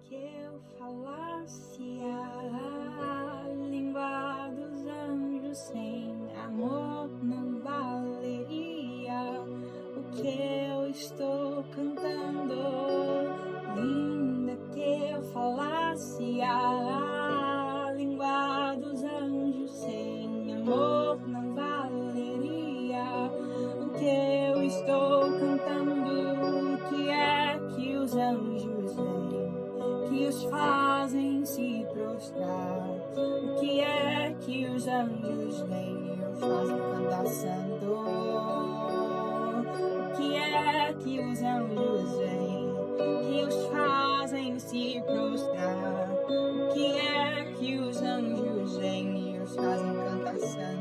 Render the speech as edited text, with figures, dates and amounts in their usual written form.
que eu falasse a língua dos anjos, sem amor não valeria o que eu estou cantando. Ainda que eu falasse a língua dos anjos, sem amor não valeria o que eu estou cantando. O que é que os anjos veem que os fazem se prostrar? O que é que os anjos veem e os fazem cantar santo? O que é que os anjos veem que os fazem se prostrar? O que é que os anjos veem e os fazem cantar santo?